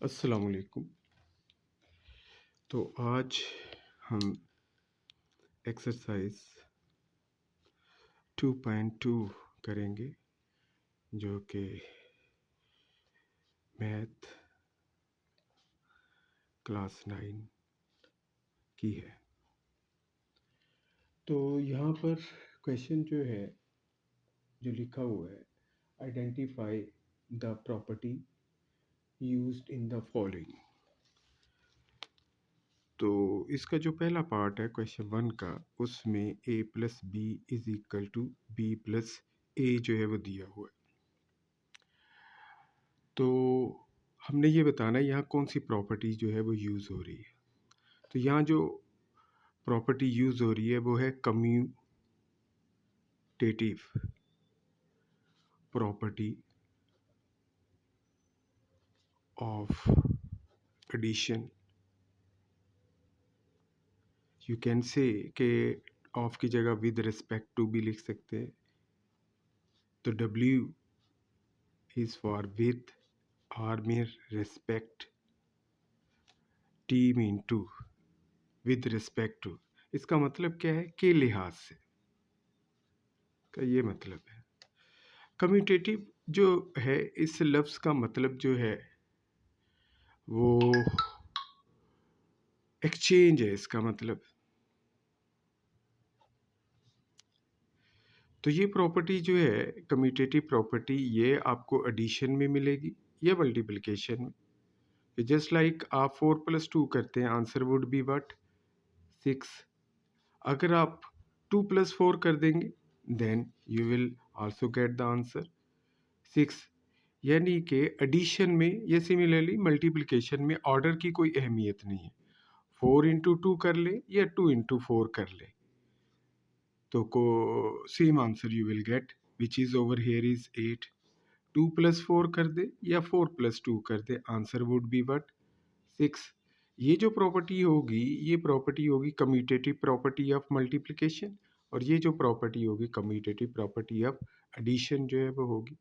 अस्सलाम वालेकुम। तो आज हम एक्सरसाइज 2.2 करेंगे जो कि मैथ क्लास 9 की है। तो यहाँ पर क्वेश्चन जो है जो लिखा हुआ है, identify the property used in the following. तो इसका जो पहला पार्ट है क्वेश्चन 1 का, उसमें a plus B is equal to B plus A जो है वो दिया हुआ है। तो हमने ये बताना है यहाँ कौन सी प्रॉपर्टी जो है वो यूज़ हो रही है। तो यहाँ जो प्रॉपर्टी यूज़ हो रही है वो है commutative property of addition. You can say के ऑफ की जगह विद रिस्पेक्ट टू भी लिख सकते हैं। तो W is for with, R mean respect, T mean to, with respect to. इसका मतलब क्या है? के लिहाज से का ये मतलब है। कम्यूटेटिव जो है इस लफ्ज़ का मतलब जो है वो एक्सचेंज है। इसका मतलब तो ये प्रॉपर्टी जो है कम्यूटेटिव प्रॉपर्टी, ये आपको एडिशन में मिलेगी या मल्टीप्लिकेशन में। जस्ट लाइक आप 4 + 2 करते हैं, आंसर वुड बी व्हाट 6। अगर आप 2 + 4 कर देंगे then you will also get the answer 6। यानी कि एडिशन में या सिमिलरली मल्टीप्लिकेशन में ऑर्डर की कोई अहमियत नहीं है। 4 × 2 कर ले या 2 × 4 कर ले तो को same answer you will gate, which is over here is 8। 2 + 4 कर दे या 4 + 2 कर दे, आंसर वुड बी व्हाट 6। ये जो प्रॉपर्टी होगी ये प्रॉपर्टी होगी कम्यूटेटिव प्रॉपर्टी ऑफ मल्टीप्लिकेशन, और ये जो प्रॉपर्टी होगी कम्यूटेटिव प्रॉपर्टी ऑफ एडिशन जो है वो होगी।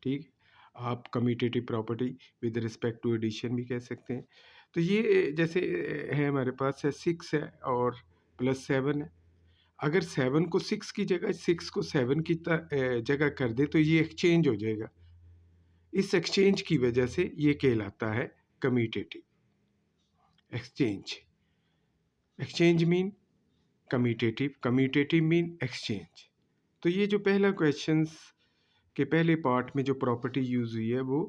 ठीक, आप commutative property with respect to addition भी कह सकते हैं। तो ये जैसे है हमारे पास है 6 है और +7 है। अगर 7 को 6 की जगह 6 को 7 की जगह कर दे तो ये एक्सचेंज हो जाएगा। इस एक्सचेंज की वजह से ये कहलाता है commutative exchange. Exchange mean commutative, commutative mean exchange. तो ये जो पहला क्वेश्चंस के पहले पार्ट में जो प्रॉपर्टी यूज़ हुई है वो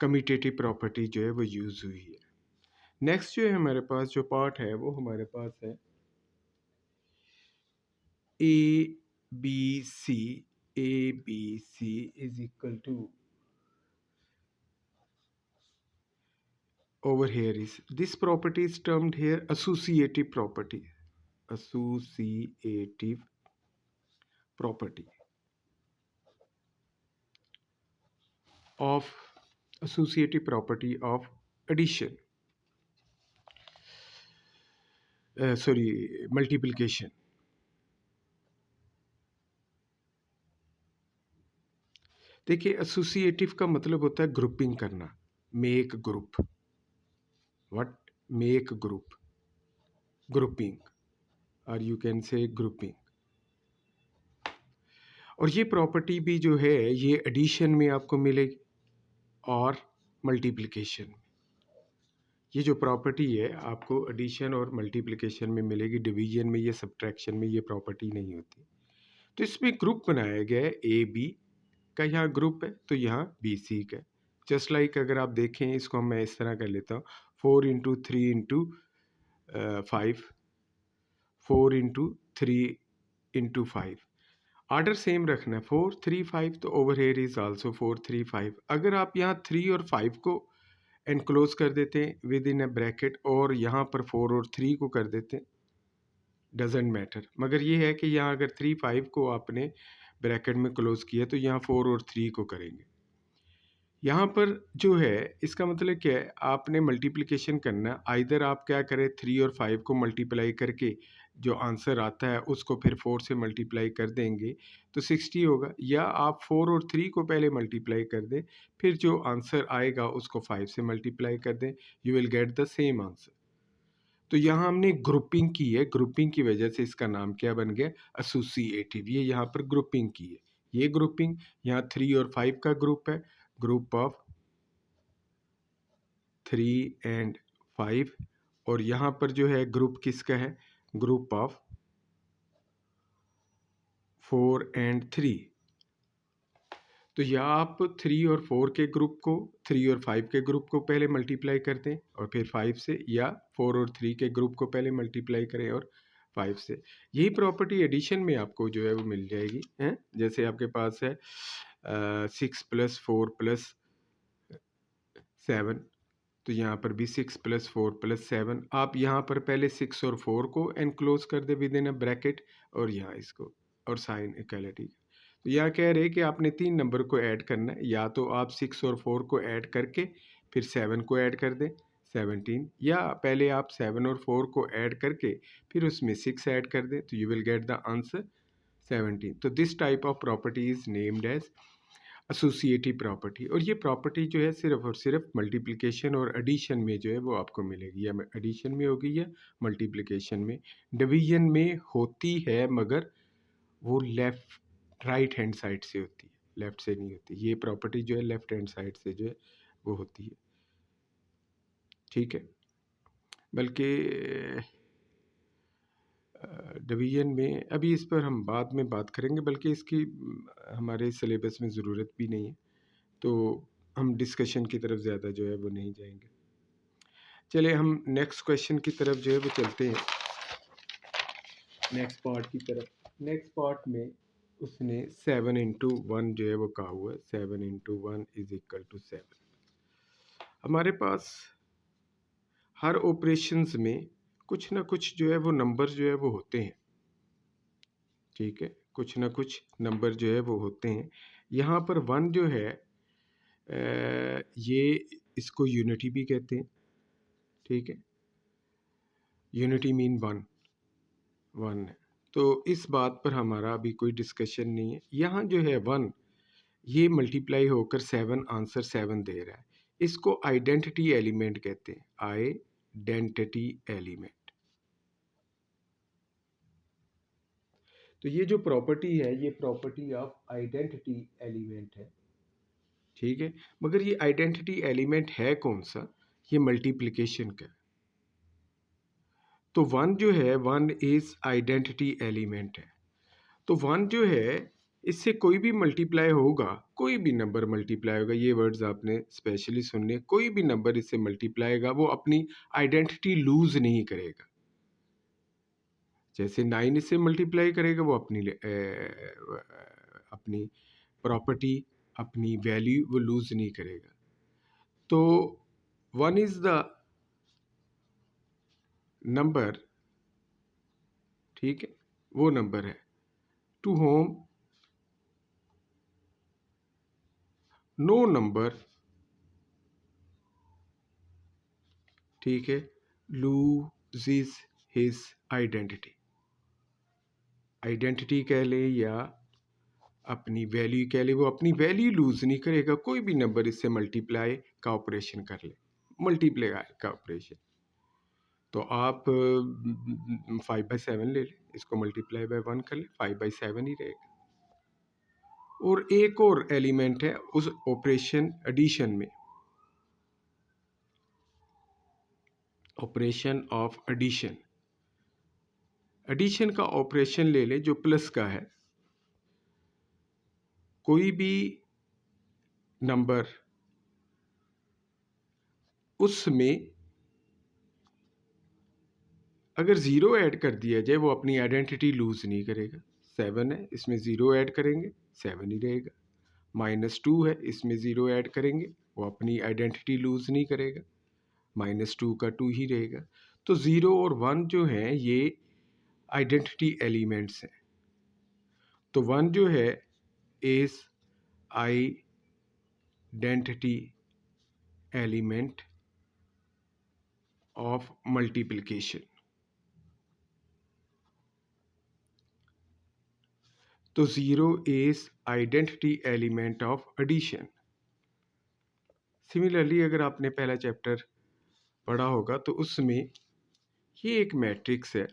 कम्यूटेटिव प्रॉपर्टी जो है वो यूज़ हुई है। नेक्स्ट जो है हमारे पास जो पार्ट है वो हमारे पास है A B C is equal to, over here is this property is termed here associative property, associative property of associative property of addition, sorry multiplication। देखिए एसोसिएटिव का मतलब होता है ग्रुपिंग करना, make group, what make group, grouping, और you can से grouping. और ये प्रॉपर्टी भी जो है ये एडिशन में आपको मिलेगी और मल्टीप्लिकेशन में। ये जो प्रॉपर्टी है आपको एडिशन और मल्टीप्लिकेशन में मिलेगी, डिवीजन में या सब्ट्रैक्शन में ये प्रॉपर्टी नहीं होती। तो इसमें ग्रुप बनाया गया है, ए बी का यहाँ ग्रुप है तो यहाँ बी सी का। जस्ट लाइक अगर आप देखें इसको मैं इस तरह कर लेता हूँ, 4 × 3 × 5, 4 × 3 × 5, ऑर्डर सेम रखना है 4 3 5, तो ओवर हेयर इज आल्सो 4 3 5। अगर आप यहाँ 3 और 5 को एनक्लोज कर देते हैं विद इन अ ब्रैकेट और यहाँ पर 4 और 3 को कर देते हैं, डजेंट मैटर। मगर ये है कि यहाँ अगर 3 5 को आपने ब्रैकेट में क्लोज किया तो यहाँ 4 और 3 को करेंगे। यहाँ पर जो है इसका मतलब क्या है, आपने मल्टीप्लिकेशन करना, आइदर आप क्या करें 3 और 5 को मल्टीप्लाई करके जो आंसर आता है उसको फिर 4 से मल्टीप्लाई कर देंगे तो 60 होगा, या आप 4 और 3 को पहले मल्टीप्लाई कर दें, फिर जो आंसर आएगा उसको 5 से मल्टीप्लाई कर दें, you will get the same answer. तो यहाँ हमने ग्रुपिंग की है, ग्रुपिंग की वजह से इसका नाम क्या बन गया, एसोसिएटिव। ये यहाँ पर ग्रुपिंग की है, ये ग्रुपिंग, यहाँ 3 और 5 का ग्रुप है, ग्रुप ऑफ 3 एंड 5, और यहाँ पर जो है ग्रुप किसका है, ग्रुप ऑफ 4 एंड 3। तो या आप 3 और 4 के ग्रुप को 3 और 5 के ग्रुप को पहले मल्टीप्लाई कर दें और फिर 5 से, या 4 और 3 के ग्रुप को पहले मल्टीप्लाई करें और 5 से। यही प्रॉपर्टी एडिशन में आपको जो है वो मिल जाएगी हैं। जैसे आपके पास है 6 + 4 + 7, तो यहाँ पर भी 6 + 4 + 7। आप यहाँ पर पहले 6 और 4 को एनक्लोज कर दे विद इन अ ब्रैकेट, और यहाँ इसको, और साइन इक्वलिटी। तो यहाँ कह रहे हैं कि आपने 3 नंबर को ऐड करना है, या तो आप 6 और 4 को ऐड करके फिर 7 को ऐड कर दें 17, या पहले आप 7 और 4 को ऐड करके फिर उसमें 6 ऐड कर दें, तो you will get the answer 17। तो this type of property is named as associative property. और ये प्रॉपर्टी जो है सिर्फ और सिर्फ मल्टीप्लिकेशन और एडिशन में जो है वो आपको मिलेगी, या एडिशन में होगी या मल्टीप्लिकेशन में। डिवीजन में होती है मगर वो लेफ्ट राइट हैंड साइड से होती है, लेफ्ट से नहीं होती। ये प्रॉपर्टी जो है लेफ्ट हैंड साइड से जो है वो होती है, ठीक है। बल्कि डिवीजन में अभी इस पर हम बाद में बात करेंगे, बल्कि इसकी हमारे सिलेबस में ज़रूरत भी नहीं है, तो हम डिस्कशन की तरफ ज़्यादा जो है वो नहीं जाएंगे। चलिए हम नेक्स्ट क्वेश्चन की तरफ जो है वो चलते हैं, नेक्स्ट पार्ट की तरफ। नेक्स्ट पार्ट में उसने 7 × 1 जो है वो कहा हुआ है, 7 × 1 = 7। हमारे पास हर ऑपरेशंस में कुछ ना कुछ जो है वो नंबर जो है वो होते हैं, ठीक है, कुछ ना कुछ नंबर जो है वो होते हैं। यहाँ पर 1 जो है ये इसको यूनिटी भी कहते हैं, ठीक है, यूनिटी मीन 1 है। तो इस बात पर हमारा अभी कोई डिस्कशन नहीं है। यहाँ जो है 1, ये मल्टीप्लाई होकर 7 आंसर 7 दे रहा है, इसको आइडेंटिटी एलिमेंट कहते हैं, आइडेंटिटी एलिमेंट। तो ये जो प्रॉपर्टी है ये प्रॉपर्टी ऑफ आइडेंटिटी एलिमेंट है, ठीक है। मगर ये आइडेंटिटी एलिमेंट है कौन सा, ये मल्टीप्लिकेशन का। तो 1 जो है 1 इज आइडेंटिटी एलिमेंट है। तो 1 जो है इससे कोई भी मल्टीप्लाई होगा, कोई भी नंबर मल्टीप्लाई होगा, ये वर्ड्स आपने स्पेशली सुनने, कोई भी नंबर इससे मल्टीप्लाई होगा वो अपनी आइडेंटिटी लूज नहीं करेगा। जैसे 9 इससे मल्टीप्लाई करेगा वो अपनी प्रॉपर्टी, अपनी वैल्यू वो लूज नहीं करेगा। तो 1 इज द नंबर, ठीक है, वो नंबर है टू होम नो नंबर, ठीक है, लूजिज हिज आइडेंटिटी। आइडेंटिटी कह ले या अपनी वैल्यू कह ले, वो अपनी वैल्यू लूज नहीं करेगा। कोई भी नंबर इससे मल्टीप्लाई का ऑपरेशन कर ले, मल्टीप्लाई का ऑपरेशन। तो आप 5/7 ले लें, इसको मल्टीप्लाई बाय 1 कर ले, 5/7 ही रहेगा। और एक और एलिमेंट है उस ऑपरेशन एडिशन में, ऑपरेशन ऑफ एडिशन। एडिशन का ऑपरेशन ले ले जो प्लस का है, कोई भी नंबर उसमें अगर ज़ीरो ऐड कर दिया जाए वो अपनी आइडेंटिटी लूज नहीं करेगा। 7 है, इसमें ज़ीरो ऐड करेंगे 7 ही रहेगा। -2 है, इसमें ज़ीरो ऐड करेंगे वो अपनी आइडेंटिटी लूज नहीं करेगा, -2 का 2 ही रहेगा। तो 0 और 1 जो हैं ये आइडेंटिटी एलिमेंट्स हैं। तो 1 जो है is identity element of multiplication. तो 0 is identity element of addition. Similarly अगर आपने पहला चैप्टर पढ़ा होगा तो उसमें ये एक मैट्रिक्स है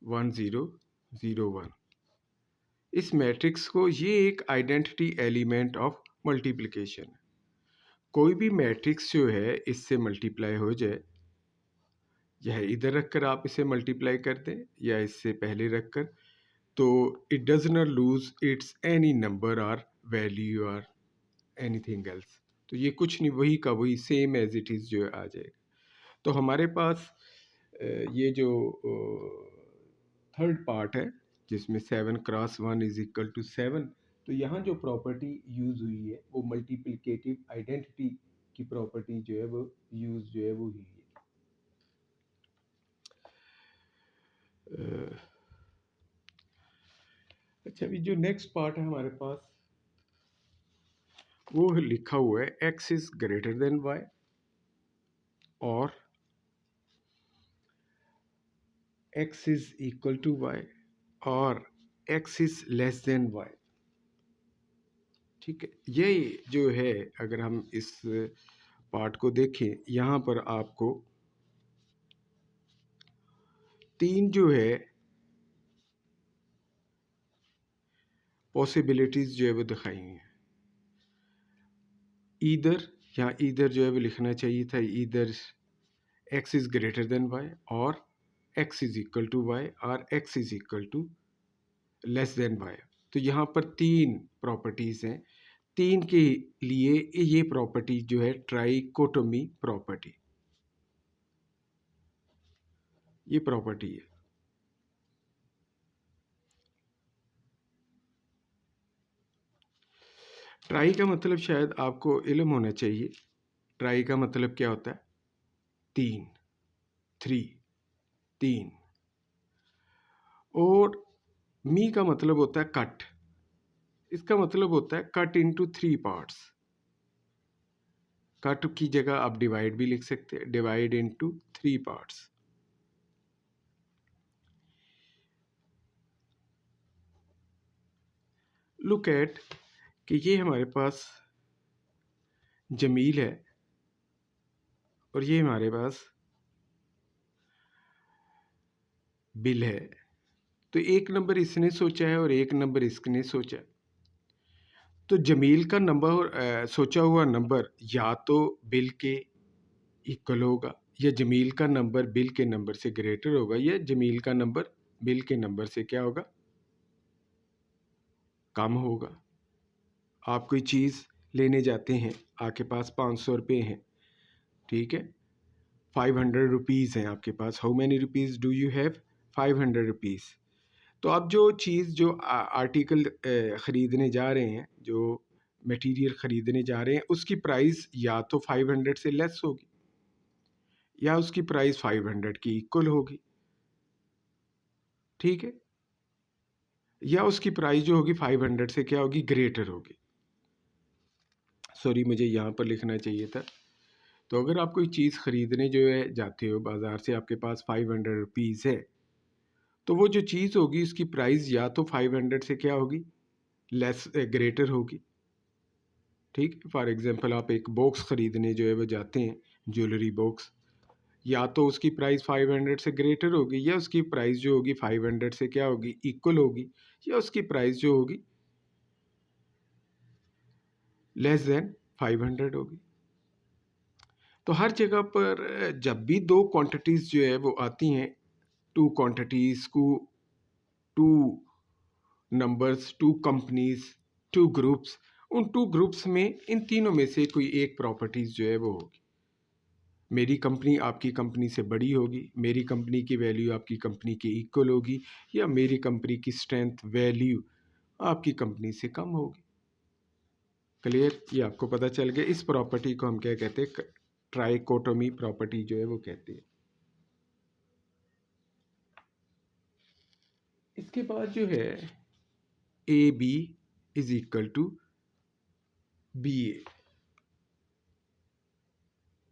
1001। इस मैट्रिक्स को ये एक आइडेंटिटी एलिमेंट ऑफ मल्टीप्लिकेशन। कोई भी मैट्रिक्स जो है इससे मल्टीप्लाई हो जाए, यह इधर रखकर आप इसे मल्टीप्लाई कर दें या इससे पहले रखकर, तो it does not lose its any number और वैल्यू और एनीथिंग एल्स। तो ये कुछ नहीं, वही का वही सेम एज इट इज़ जो है आ जाएगा। तो हमारे पास ये जो थर्ड पार्ट है जिसमें 7 × 1 इज इक्वल टू 7, तो यहाँ जो प्रॉपर्टी यूज़ हुई है वो मल्टीप्लिकेटिव आइडेंटिटी की प्रॉपर्टी जो है वो यूज़ जो है वो हुई है। अच्छा, अभी जो नेक्स्ट पार्ट है हमारे पास वो लिखा हुआ है x is greater than y और x is equal to y और x is less than y। ठीक है, ये जो है अगर हम इस पार्ट को देखें, यहाँ पर आपको तीन जो है पॉसिबिलिटीज जो है वो दिखाई हैं। ईदर, यहाँ ईदर जो है वो लिखना चाहिए था, either x is greater than y और x is equal to y और x is equal to less than y। तो यहाँ पर तीन प्रॉपर्टीज हैं, तीन के लिए ये प्रॉपर्टी जो है ट्राइकोटोमी प्रॉपर्टी, ये प्रॉपर्टी है। ट्राई का मतलब शायद आपको इल्म होना चाहिए। ट्राई का मतलब क्या होता है? तीन, थ्री, तीन। और मी का मतलब होता है कट। इसका मतलब होता है कट इनटू 3 पार्ट्स। कट की जगह आप डिवाइड भी लिख सकते हैं, divide into 3 parts. Look at कि ये हमारे पास जमील है और ये हमारे पास बिल है। तो एक नंबर इसने सोचा है और एक नंबर इसने सोचा है। तो जमील का नंबर सोचा हुआ नंबर या तो बिल के इक्वल होगा, या जमील का नंबर बिल के नंबर से ग्रेटर होगा, या जमील का नंबर बिल के नंबर से क्या होगा? कम होगा। आप कोई चीज़ लेने जाते हैं, आपके पास 500 रुपये हैं, ठीक है, 500 रुपीज़ हैं आपके पास। How many rupees do you have? 500 rupees. तो आप जो चीज़ जो आर्टिकल ख़रीदने जा रहे हैं, जो मटेरियल ख़रीदने जा रहे हैं, उसकी प्राइस या तो 500 से लेस होगी या उसकी प्राइस 500 की इक्वल होगी, ठीक है, या उसकी प्राइस जो होगी 500 से क्या होगी? ग्रेटर होगी। सॉरी, मुझे यहाँ पर लिखना चाहिए था। तो अगर आप कोई चीज़ ख़रीदने जो है जाते हो बाज़ार से, आपके पास 500 रुपीज़ है, तो वो जो चीज़ होगी उसकी प्राइस या तो 500 से क्या होगी? लेस ग्रेटर होगी, ठीक है। फॉर एग्जांपल आप एक बॉक्स ख़रीदने जो है वो जाते हैं, ज्वेलरी बॉक्स, या तो उसकी प्राइस 500 से ग्रेटर होगी या उसकी प्राइस जो होगी 500 से क्या होगी? इक्वल होगी, या उसकी प्राइस जो होगी लेस देन 500 होगी। तो हर जगह पर जब भी दो क्वांटिटीज़ जो है वो आती हैं, टू क्वांटिटीज़ को, two numbers, two companies, two groups, उन टू ग्रुप्स में इन तीनों में से कोई एक प्रॉपर्टीज़ जो है वो होगी। मेरी कंपनी आपकी कंपनी से बड़ी होगी, मेरी कंपनी की वैल्यू आपकी कंपनी की इक्वल होगी, या मेरी कंपनी की स्ट्रेंथ वैल्यू आपकी कंपनी से कम होगी। क्लियर? ये आपको पता चल गया। इस प्रॉपर्टी को हम क्या कहते हैं? ट्राइकोटोमी प्रॉपर्टी जो है वो कहते हैं। इसके बाद जो है A B is equal to B A,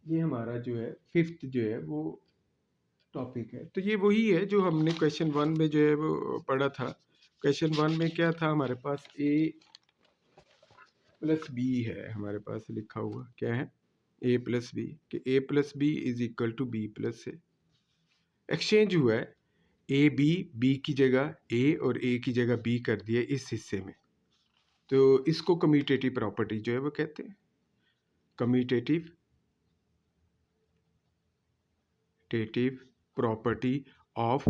ये हमारा जो है फिफ्थ जो है वो टॉपिक है। तो ये वही है जो हमने क्वेश्चन 1 में जो है वो पढ़ा था, क्वेश्चन 1 में क्या था हमारे पास, ए प्लस बी है हमारे पास लिखा हुआ, क्या है, ए प्लस बी, कि A plus B is equal to B plus A. Exchange हुआ है, ए बी, बी की जगह ए और ए की जगह बी कर दिया इस हिस्से में, तो इसको कम्यूटेटिव प्रॉपर्टी जो है वो कहते हैं, कम्यूटेटिव प्रॉपर्टी ऑफ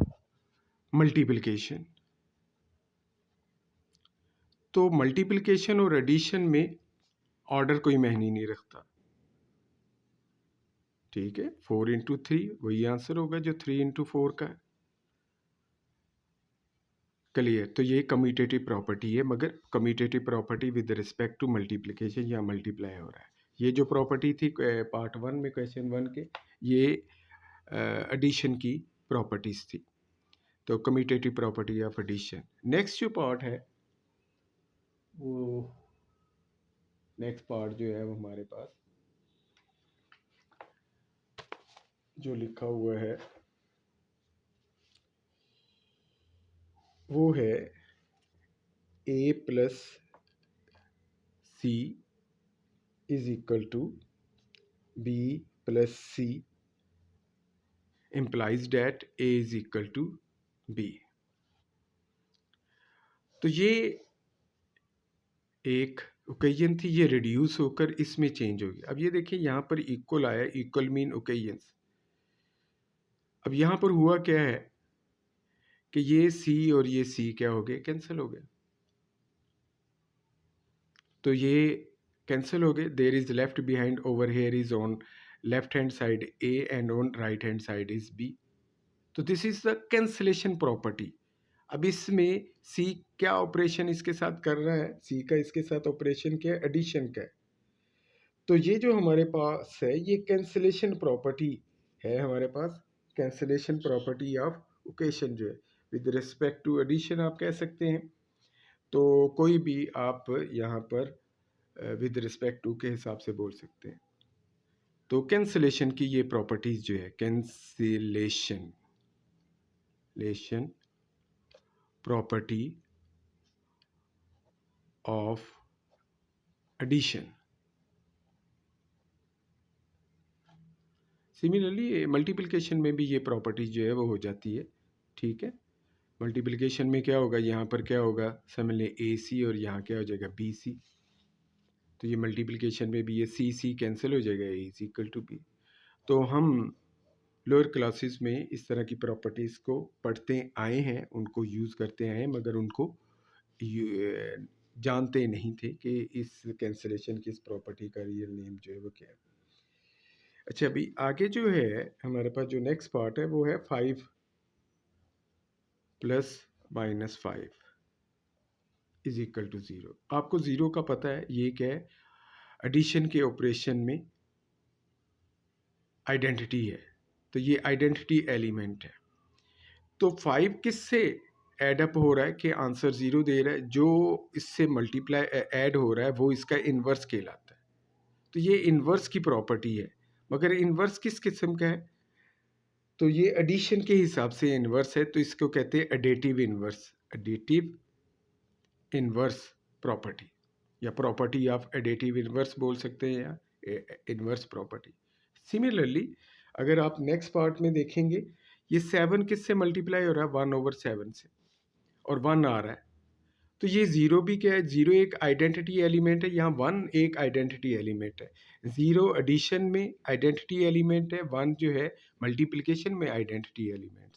मल्टीप्लिकेशन। तो मल्टीप्लिकेशन और एडिशन में ऑर्डर कोई मायने नहीं रखता, ठीक है। 4 इंटू 3 वही आंसर होगा जो 3 इंटू 4 का है। क्लियर। तो ये कम्यूटेटिव प्रॉपर्टी है, मगर commutative property with respect to multiplication या मल्टीप्लाई हो रहा है। ये जो प्रॉपर्टी थी पार्ट 1 में क्वेश्चन 1 के, ये एडिशन की प्रॉपर्टीज थी, तो commutative property of addition. Next जो पार्ट है वो, नेक्स्ट पार्ट जो है वो हमारे पास जो लिखा हुआ है वो है A plus C is equal to B plus C implies that a is equal to b। तो ये एक ओकेजन थी, ये रिड्यूस होकर इसमें चेंज होगी। अब ये देखिए यहाँ पर इक्वल आया, इक्वल मीन ओकेजन्स। अब यहाँ पर हुआ क्या है कि ये सी और ये सी क्या हो गए, कैंसिल हो गए, तो ये कैंसिल हो गए। There is left behind over here is on left hand side A and on right hand side is B. तो this is the cancellation property. अब इसमें सी क्या ऑपरेशन इसके साथ कर रहा है, सी का इसके साथ ऑपरेशन क्या है, एडिशन का है। तो ये जो हमारे पास है ये कैंसिलेशन प्रॉपर्टी है हमारे पास, कैंसिलेशन प्रॉपर्टी ऑफ ओकेशन जो है विद रिस्पेक्ट टू एडिशन आप कह सकते हैं। तो कोई भी आप यहाँ पर विद रिस्पेक्ट टू के हिसाब से बोल सकते हैं। तो कैंसिलेशन की ये प्रॉपर्टीज जो है, cancellation property of addition. Similarly multiplication में भी ये प्रॉपर्टीज जो है वो हो जाती है, ठीक है। मल्टीप्लिकेशन में क्या होगा, यहाँ पर क्या होगा, समझ लें ए सी और यहाँ क्या हो जाएगा बी सी। तो ये मल्टीप्लिकेशन में भी ये सी सी कैंसिल हो जाएगा, ए इज इक्वल टू बी। तो हम लोअर क्लासेस में इस तरह की प्रॉपर्टीज़ को पढ़ते आए हैं, उनको यूज़ करते आए हैं, मगर उनको जानते नहीं थे कि इस कैंसिलेशन की इस प्रॉपर्टी का रियल नेम जो है वो क्या है। अच्छा, अभी आगे जो है हमारे पास जो नेक्स्ट पार्ट है वो है 5 plus minus 5 is equal to 0। आपको 0 का पता है, ये क्या है, एडिशन के ऑपरेशन में आइडेंटिटी है, तो ये आइडेंटिटी एलिमेंट है। तो 5 किससे एडअप हो रहा है कि आंसर 0 दे रहा है, जो इससे मल्टीप्लाई ऐड हो रहा है वो इसका इन्वर्स कहलाता है। तो ये इन्वर्स की प्रॉपर्टी है, मगर इन्वर्स किस किस्म का है, तो ये एडिशन के हिसाब से इन्वर्स है, तो इसको कहते हैं additive inverse, additive inverse property या प्रॉपर्टी ऑफ एडेटिव इन्वर्स बोल सकते हैं, या इन्वर्स प्रॉपर्टी। सिमिलरली अगर आप नेक्स्ट पार्ट में देखेंगे, ये 7 किससे मल्टीप्लाई हो रहा है, 1/7 से, और 1 आ रहा है। तो ये 0 भी क्या है, 0 एक आइडेंटिटी एलिमेंट है, यहाँ 1 एक आइडेंटिटी एलिमेंट है। 0 एडिशन में आइडेंटिटी एलिमेंट है, 1 जो है मल्टीप्लिकेशन में आइडेंटिटी एलिमेंट है।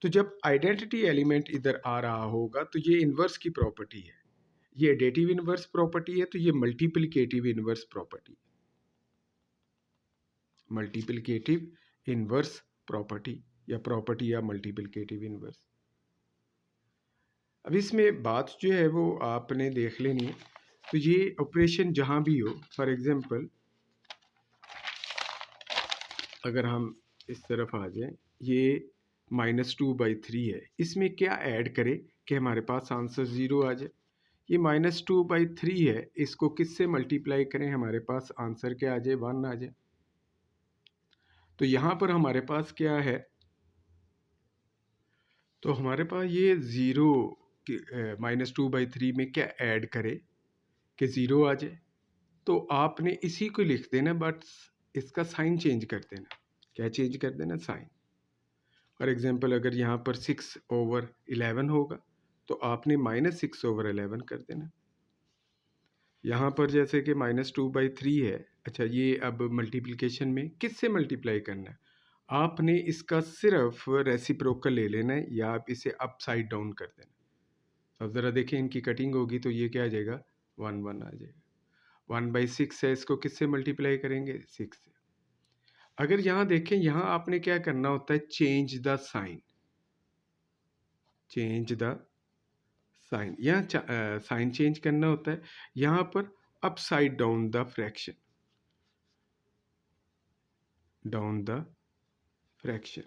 तो जब आइडेंटिटी एलिमेंट इधर आ रहा होगा तो ये इन्वर्स की प्रॉपर्टी है, ये एडेटिव इन्वर्स प्रॉपर्टी है, तो ये multiplicative inverse property, multiplicative inverse property या प्रॉपर्टी या मल्टीप्लिकेटिव इन्वर्स। अब इसमें बात जो है वो आपने देख लेनी है। तो ये ऑपरेशन जहाँ भी हो, फॉर एग्जांपल अगर हम इस तरफ आ जाएं, ये -2/3 है, इसमें क्या ऐड करें कि हमारे पास आंसर 0 आ जाए। ये -2/3 है, इसको किससे मल्टीप्लाई करें, हमारे पास आंसर क्या आ जाए, 1 आ जाए। तो यहाँ पर हमारे पास क्या है, तो हमारे पास ये 0 कि -2/3 में क्या ऐड करे कि 0 आ जाए, तो आपने इसी को लिख देना, बट इसका साइन चेंज कर देना। क्या चेंज कर देना? साइन। फॉर एग्जांपल अगर यहाँ पर 6/11 होगा तो आपने -6/11 कर देना। यहाँ पर जैसे कि -2/3 है, अच्छा ये अब मल्टीप्लिकेशन में किससे मल्टीप्लाई करना है? आपने इसका सिर्फ रेसिप्रोकल ले लेना है या आप इसे अपसाइड डाउन कर देना। अब ज़रा देखें, इनकी कटिंग होगी तो ये क्या आ जाएगा? 1 1 आ जाएगा। 1/6 है, इसको किससे मल्टीप्लाई करेंगे? 6 से। अगर यहाँ देखें, यहाँ आपने क्या करना होता है? Change the sign. Change the sign, यहाँ साइन चेंज करना होता है। यहाँ पर upside down the fraction, down the fraction,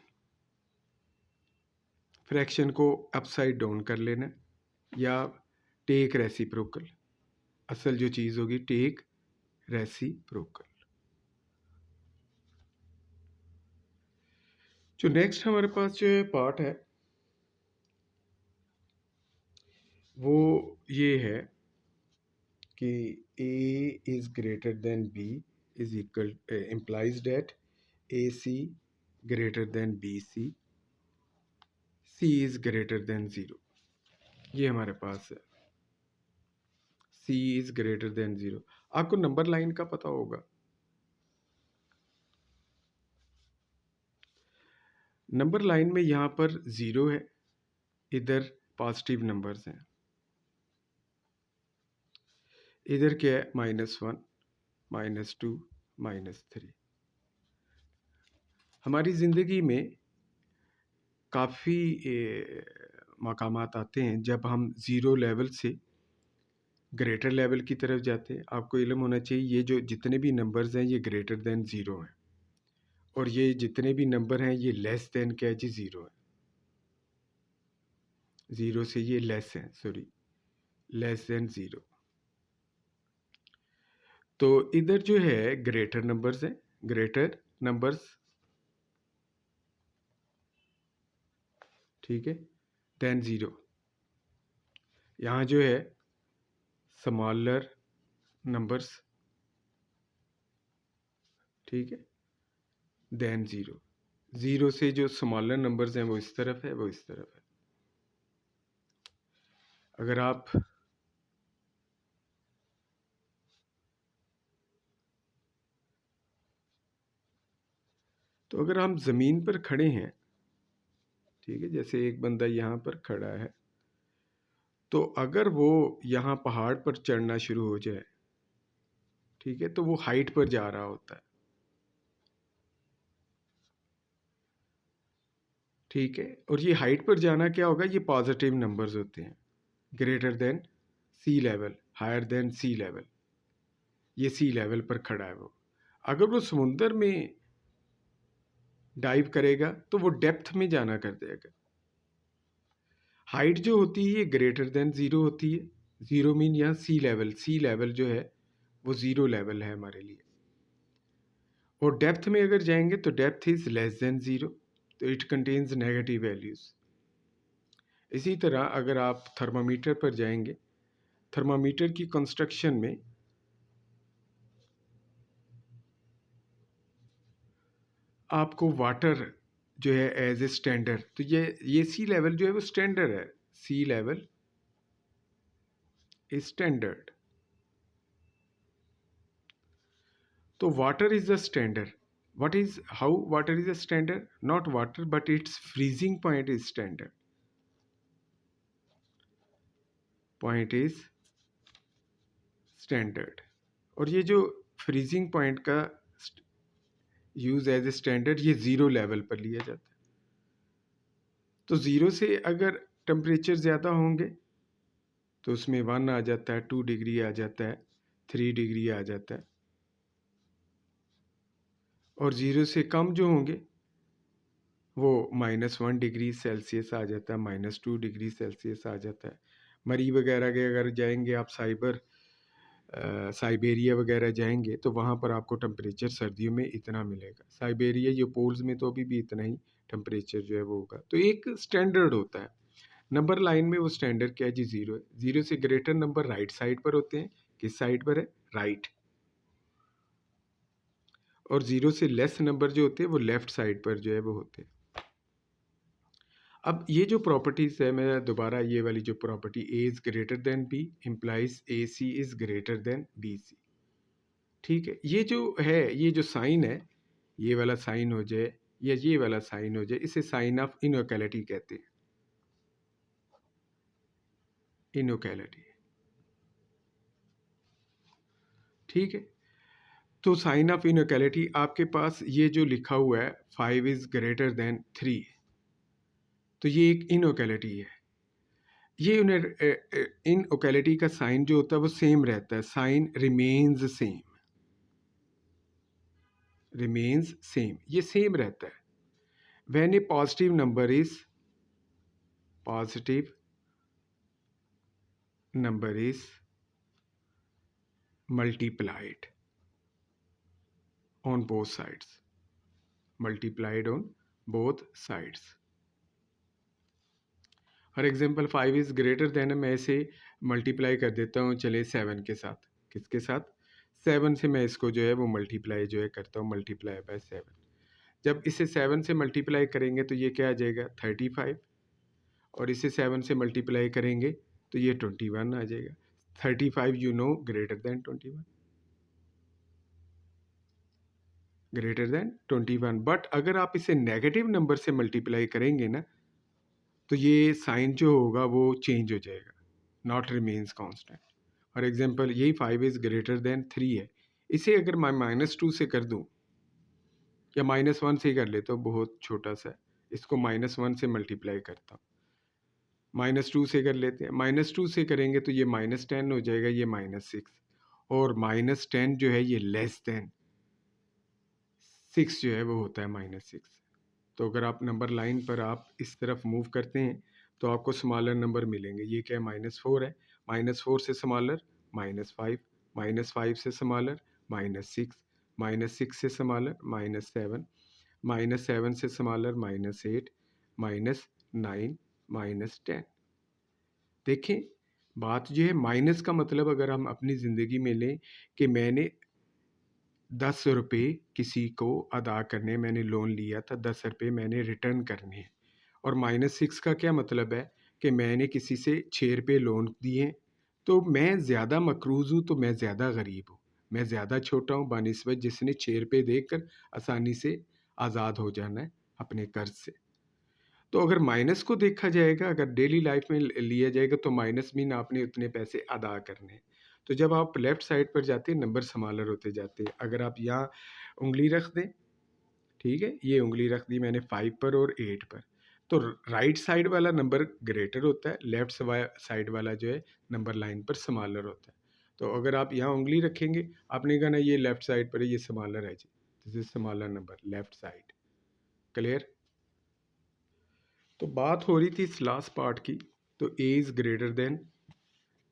fraction को अपसाइड डाउन कर लेना, या टेक रेसिप्रोकल। असल जो चीज़ होगी टेक रेसिप्रोकल। जो नेक्स्ट हमारे पास जो पार्ट है वो ये है कि A is greater then B is equal implies that AC greater than BC, C is greater then 0। ये हमारे पास है, C इज ग्रेटर देन 0। आपको नंबर लाइन का पता होगा। नंबर लाइन में यहाँ पर 0 है, इधर पॉजिटिव नंबर्स हैं, इधर क्या है? -1, -2, -3। हमारी ज़िंदगी में काफ़ी मकामात आते हैं जब हम ज़ीरो लेवल से ग्रेटर लेवल की तरफ जाते हैं। आपको इल्म होना चाहिए ये जो जितने भी नंबर्स हैं ये ग्रेटर देन 0 हैं, और ये जितने भी नंबर हैं ये लेस देन क्या है जी? 0 है। 0 से ये लेस है, सॉरी, लेस देन 0। तो इधर जो है ग्रेटर नंबर्स हैं, ग्रेटर नंबर्स, ठीक है, देन 0। यहाँ जो है स्मॉलर नंबर्स, ठीक है, देन 0। 0 से जो स्मॉलर नंबर्स हैं वो इस तरफ है, वो इस तरफ है। अगर आप तो अगर हम ज़मीन पर खड़े हैं, ठीक है, जैसे एक बंदा यहाँ पर खड़ा है, तो अगर वो यहाँ पहाड़ पर चढ़ना शुरू हो जाए, ठीक है, तो वो हाइट पर जा रहा होता है, ठीक है। और ये हाइट पर जाना क्या होगा? ये पॉजिटिव नंबर्स होते हैं, ग्रेटर देन सी लेवल, हायर देन सी लेवल। ये सी लेवल पर खड़ा है वो। अगर वो समुंदर में डाइव करेगा तो वो डेप्थ में जाना कर देगा। हाइट जो होती है ये ग्रेटर देन 0 होती है। 0 मीन यहाँ सी लेवल, सी लेवल जो है वो 0 लेवल है हमारे लिए। और डेप्थ में अगर जाएंगे तो डेप्थ इज लेस देन 0, तो इट कंटेन्स नेगेटिव वैल्यूज। इसी तरह अगर आप थर्मामीटर पर जाएंगे, थर्मामीटर की कंस्ट्रक्शन में आपको वाटर जो है एज ए स्टैंडर्ड, तो ये सी लेवल जो है वो स्टैंडर्ड है, सी लेवल इज स्टैंडर्ड। तो water is the standard. what is how water is a standard? Not water, but its freezing point is standard. Point is standard. और ये जो फ्रीजिंग पॉइंट का यूज एज ए स्टैंडर्ड ये 0 level पर लिया जाता है। तो 0 से अगर टेम्परेचर ज़्यादा होंगे तो उसमें 1 आ जाता है, 2 डिग्री आ जाता है, 3 डिग्री आ जाता है। और 0 से कम जो होंगे वो -1 डिग्री सेल्सियस आ जाता है, -2 डिग्री सेल्सियस आ जाता है। मरी वगैरह के अगर जाएंगे आप साइबेरिया वगैरह जाएंगे तो वहाँ पर आपको टेम्परेचर सर्दियों में इतना मिलेगा। साइबेरिया, ये पोल्स में तो अभी भी इतना ही टेम्परेचर जो है वो होगा। तो एक स्टैंडर्ड होता है। नंबर लाइन में वो स्टैंडर्ड क्या है जी, 0 है। 0 से ग्रेटर नंबर राइट साइड पर होते हैं। किस साइड पर है? राइट। और 0 से लेस नंबर जो होते हैं वो लेफ्ट साइड पर जो है वो होते हैं। अब ये जो प्रॉपर्टीज है, मैं दोबारा ये वाली जो property A is greater than B implies A C is greater than B C, ठीक है। ये जो है, ये जो साइन है, ये वाला साइन हो जाए या ये वाला साइन हो जाए, इसे साइन ऑफ इनोक्वलिटी कहते हैं। इनोक्वलिटी, ठीक है। तो साइन ऑफ इनोक्वलिटी आपके पास ये जो लिखा हुआ है 5 इज ग्रेटर देन 3, तो ये एक इनोक्वलिटी है। ये इनओक्वलिटी का साइन जो होता है वो सेम रहता है, sign remains same, remains same, ये सेम रहता है। When a positive number is multiplied on both sides, multiplied on both sides. For example 5 is greater than, मैं इसे मल्टीप्लाई कर देता हूँ, चले 7 के साथ। किसके साथ? 7 से मैं इसको जो है वो मल्टीप्लाई जो है करता हूँ, मल्टीप्लाई बाय 7। जब इसे 7 से मल्टीप्लाई करेंगे तो ये क्या आ जाएगा? 35। और इसे 7 से मल्टीप्लाई करेंगे तो ये 21 आ जाएगा। 35 you know greater than 21, greater than 21। But अगर आप इसे नेगेटिव नंबर से मल्टीप्लाई करेंगे ना, तो ये साइन जो होगा वो चेंज हो जाएगा, not remains constant. For example यही 5 इज ग्रेटर देन 3 है, इसे अगर मैं -2 से कर दूं या -1 से कर लेता हूँ, बहुत छोटा सा, इसको -1 से मल्टीप्लाई करता हूँ, -2 से कर लेते हैं। -2 से करेंगे तो ये -10 हो जाएगा, ये -6, और -10 जो है ये लेस देन 6 जो है वो होता है -6। तो अगर आप नंबर लाइन पर आप इस तरफ मूव करते हैं तो आपको स्मॉलर नंबर मिलेंगे। ये क्या है? -4 है। -4 से स्मॉलर -5, -5 से स्मॉलर -6, -6 से स्मॉलर -7, -7 से स्मॉलर -8, -9, -10। देखें, बात जो है माइनस का मतलब अगर हम अपनी ज़िंदगी में लें कि मैंने 10 रुपये किसी को अदा करने, मैंने लोन लिया था, 10 रुपये मैंने रिटर्न करने हैं। और -6 का क्या मतलब है कि मैंने किसी से 6 रुपये लोन दिए, तो मैं ज़्यादा मकरूज़ हूँ, तो मैं ज़्यादा गरीब हूँ, मैं ज़्यादा छोटा हूँ बनिस्बत जिसने 6 रुपये देकर आसानी से आज़ाद हो जाना है अपने कर्ज से। तो अगर माइनस को देखा जाएगा, अगर डेली लाइफ में लिया जाएगा, तो माइनस मीन आपने उतने पैसे अदा करने हैं। तो जब आप लेफ्ट साइड पर जाते हैं, नंबर स्मॉलर होते जाते हैं। अगर आप यहाँ उंगली रख दें, ठीक है, ये उंगली रख दी मैंने 5 पर और 8 पर, तो राइट साइड वाला नंबर ग्रेटर होता है, लेफ्ट साइड वाला जो है नंबर लाइन पर स्मॉलर होता है। तो अगर आप यहाँ उंगली रखेंगे, आपने कहा ना ये लेफ्ट साइड पर है, ये स्मॉलर है जी, this is smaller number, left side. Clear? तो बात हो रही थी इस लास्ट पार्ट की। तो ए इज ग्रेटर देन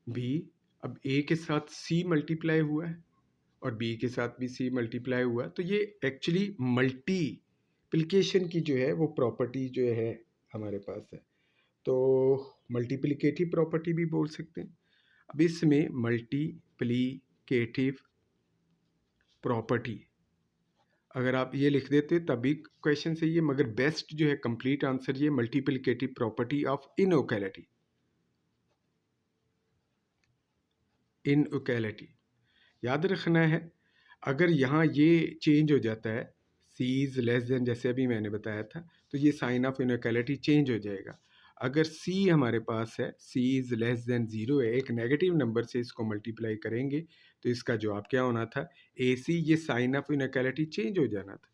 बी। अब ए के साथ सी मल्टीप्लाई हुआ है और बी के साथ भी सी मल्टीप्लाई हुआ है, तो ये एक्चुअली मल्टीप्लिकेशन की जो है वो प्रॉपर्टी जो है हमारे पास है। तो मल्टीप्लिकेटिव प्रॉपर्टी भी बोल सकते हैं। अब इसमें मल्टीप्लिकेटिव प्रॉपर्टी अगर आप ये लिख देते तभी क्वेश्चन सही है, मगर बेस्ट जो है कंप्लीट आंसर ये मल्टीप्लिकेटिव प्रॉपर्टी ऑफ इनओक्वलिटी। इनओक्वलिटी याद रखना है। अगर यहाँ ये चेंज हो जाता है, सी इज़ लेस देन, जैसे अभी मैंने बताया था, तो ये साइन ऑफ इनइक्वालिटी चेंज हो जाएगा। अगर सी हमारे पास है, सी इज़ लेस देन 0 है, एक नेगेटिव नंबर से इसको मल्टीप्लाई करेंगे तो इसका जवाब क्या होना था? ए सी। ये साइन ऑफ इनइक्वालिटी चेंज हो जाना था,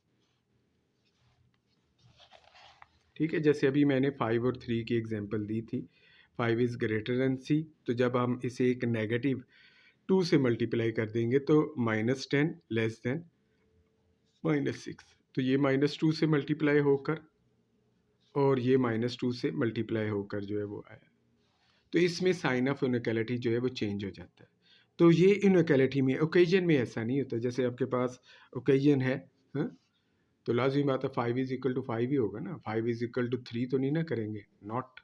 ठीक है। जैसे अभी मैंने 5 और 3 की एग्जांपल दी थी, 5 इज़ ग्रेटर देन सी, तो जब हम इसे एक नेगेटिव 2 से मल्टीप्लाई कर देंगे तो -10 लेस देन -6, तो ये -2 से मल्टीप्लाई होकर और ये -2 से मल्टीप्लाई होकर जो है वो आया। तो इसमें साइन ऑफ इनइक्वालिटी जो है वो चेंज हो जाता है। तो ये इनइक्वालिटी में, ओकेजन में ऐसा नहीं होता। जैसे आपके पास ओकेजन है, हाँ, तो लाजिम बात है 5 इज इक्वल टू 5 ही होगा ना, 5 इज इक्वल टू 3 तो नहीं ना करेंगे, नॉट।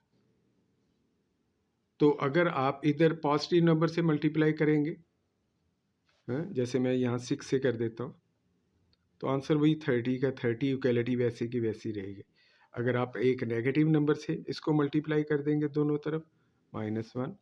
तो अगर आप इधर पॉजिटिव नंबर से मल्टीप्लाई करेंगे, जैसे मैं यहाँ 6 से कर देता हूँ, तो आंसर वही 30 का 30, इक्वलिटी वैसे की वैसी रहेगी। अगर आप एक नेगेटिव नंबर से इसको मल्टीप्लाई कर देंगे दोनों तरफ, -1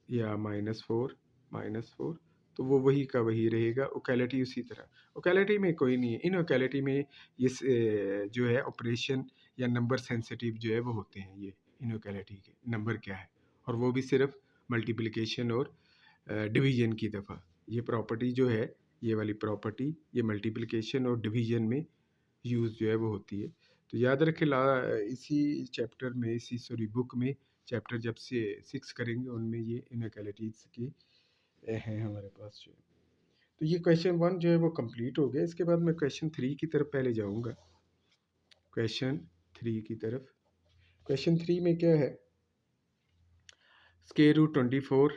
या -4, तो वो वही का वही रहेगा। ओकेलिटी उसी तरह, ओकेलिटी में कोई नहीं है। इन ओकेलिटी में ये जो है ऑपरेशन या नंबर सेंसिटिव जो है वो होते हैं, ये इन ओकेलिटी के नंबर क्या है, और वो भी सिर्फ मल्टीप्लिकेशन और डिवीजन की दफ़ा। ये प्रॉपर्टी जो है, ये वाली प्रॉपर्टी, ये मल्टीप्लिकेशन और डिवीजन में यूज़ जो है वो होती है। तो याद रखें, इसी चैप्टर में, इसी सॉरी बुक में, चैप्टर जब से 6 करेंगे उनमें ये इनइक्वालिटीज़ की हैं हमारे पास जो है। तो ये क्वेश्चन 1 जो है वो कंप्लीट हो गया। इसके बाद मैं क्वेश्चन 3 की तरफ पहले जाऊंगा, क्वेश्चन 3 की तरफ। क्वेश्चन 3 में क्या है, स्क्वायर रूट 24